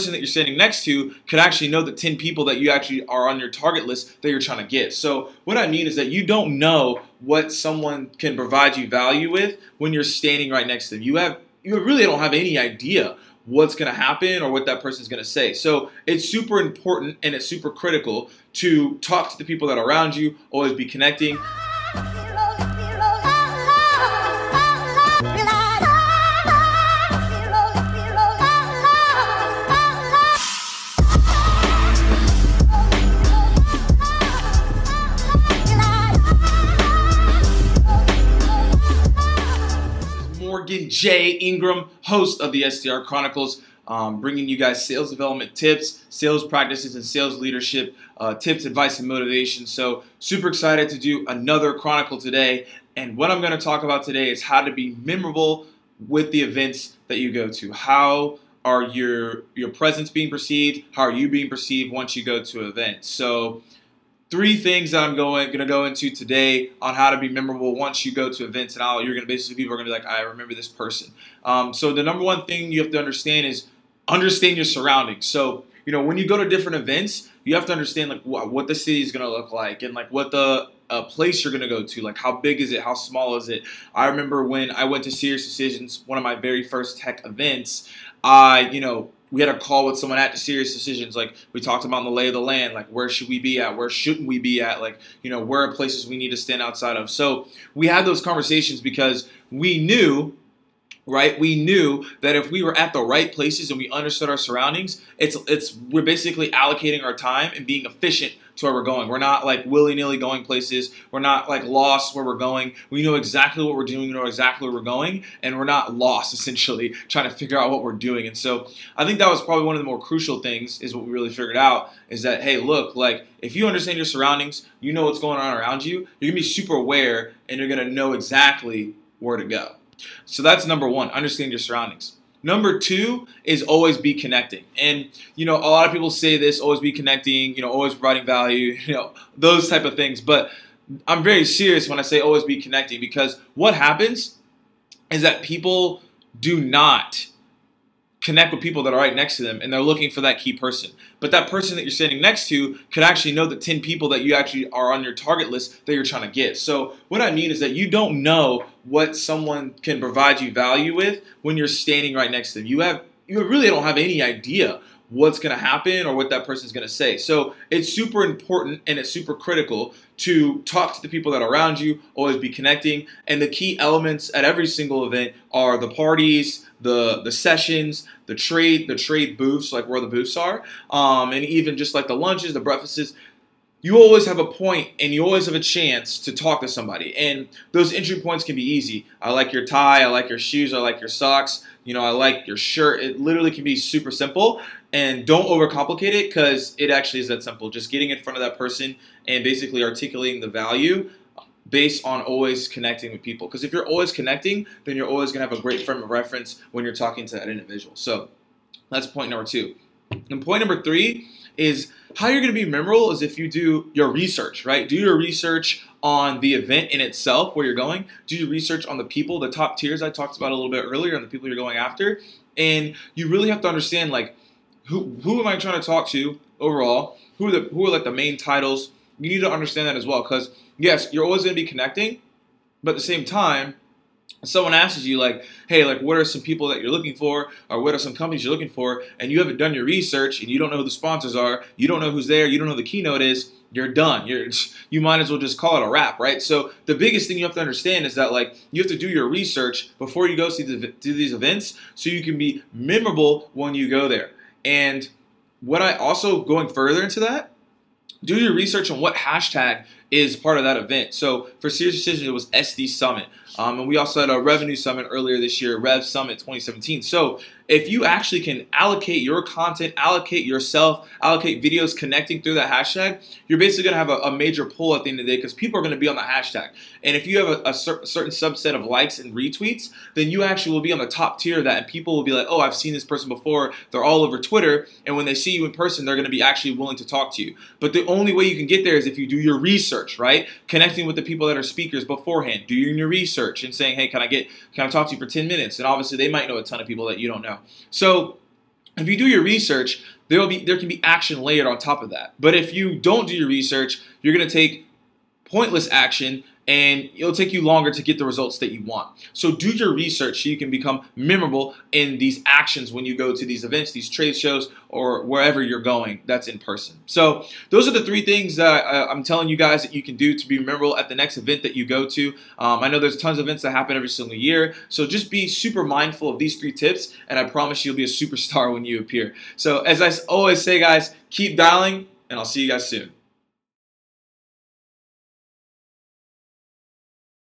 person that you're standing next to could actually know the 10 people that you actually are on your target list that you're trying to get. So what I mean is that you don't know what someone can provide you value with when you're standing right next to them. You really don't have any idea what's going to happen or what that person's going to say. So it's super important and it's super critical to talk to the people that are around you, always be connecting. Jay Ingram, host of the SDR Chronicles, bringing you guys sales development tips, sales practices, and sales leadership tips, advice, and motivation. So super excited to do another Chronicle today. And what I'm going to talk about today is how to be memorable with the events that you go to. How are your presence being perceived? How are you being perceived once you go to an event? So 3 things that I'm going to go into today on how to be memorable once you go to events, and you're going to basically, people are going to be like, I remember this person. So the number one thing you have to understand is understand your surroundings. So, when you go to different events, you have to understand like what the city is going to look like and like what the place you're going to go to, like how big is it, how small is it. I remember when I went to Serious Decisions, one of my very first tech events, we had a call with someone at the Serious Decisions. Like we talked about the lay of the land, like where should we be at, where shouldn't we be at, like, where are places we need to stand outside of. So we had those conversations because we knew, right? We knew that if we were at the right places and we understood our surroundings, we're basically allocating our time and being efficient to where we're going. We're not like willy-nilly going places. We're not like lost where we're going. We know exactly what we're doing. We know exactly where we're going, and we're not lost essentially trying to figure out what we're doing. And so I think that was probably one of the more crucial things is what we really figured out is that, hey, look, like if you understand your surroundings, you know what's going on around you, you're going to be super aware and you're going to know exactly where to go. So that's number 1, understand your surroundings. Number 2 is always be connecting. And, a lot of people say this, always be connecting, always providing value, those type of things. But I'm very serious when I say always be connecting, because what happens is that people do not connect with people that are right next to them, and they're looking for that key person. But that person that you're standing next to could actually know the 10 people that you actually are on your target list that you're trying to get. So what I mean is that you don't know what someone can provide you value with when you're standing right next to them. You really don't have any idea what's going to happen or what that person's going to say. So it's super important and it's super critical to talk to the people that are around you, always be connecting. And the key elements at every single event are the parties, the sessions, the trade booths, like where the booths are, and even just like the lunches, the breakfasts. You always have a point and you always have a chance to talk to somebody. And those entry points can be easy. I like your tie, I like your shoes, I like your socks, I like your shirt. It literally can be super simple. And don't overcomplicate it, because it actually is that simple. Just getting in front of that person and basically articulating the value based on always connecting with people. Because if you're always connecting, then you're always going to have a great frame of reference when you're talking to that individual. So that's point number 2. And point number 3 is how you're going to be memorable is if you do your research, right? Do your research on the event in itself, where you're going. Do your research on the people, the top tiers I talked about a little bit earlier, on the people you're going after. And you really have to understand, like, who am I trying to talk to overall? Who are like the main titles? You need to understand that as well, because yes, you're always going to be connecting, but at the same time, someone asks you like, hey, like what are some people that you're looking for, or what are some companies you're looking for, and you haven't done your research and you don't know who the sponsors are, you don't know who's there, you don't know who the keynote is, you're done. You might as well just call it a wrap, right? So the biggest thing you have to understand is that like you have to do your research before you go to these events so you can be memorable when you go there. And what I also, going further into that, do your research on what hashtag is part of that event. So for Serious Decisions, it was SD Summit. And we also had a Revenue Summit earlier this year, Rev Summit 2017. So if you actually can allocate your content, allocate yourself, allocate videos connecting through that hashtag, you're basically going to have a major pull at the end of the day, because people are going to be on the hashtag. And if you have a certain subset of likes and retweets, then you actually will be on the top tier of that. And people will be like, oh, I've seen this person before. They're all over Twitter. And when they see you in person, they're going to be actually willing to talk to you. But the only way you can get there is if you do your research, right? Connecting with the people that are speakers beforehand, doing your research and saying, hey, can I talk to you for 10 minutes? And obviously they might know a ton of people that you don't know. So If you do your research, there can be action layered on top of that. But if you don't do your research, you're going to take pointless action, and it'll take you longer to get the results that you want. So do your research so you can become memorable in these actions when you go to these events, these trade shows, or wherever you're going that's in person. So those are the 3 things that I'm telling you guys that you can do to be memorable at the next event that you go to. I know there's tons of events that happen every single year, so just be super mindful of these 3 tips, and I promise you'll be a superstar when you appear. So as I always say, guys, keep dialing, and I'll see you guys soon.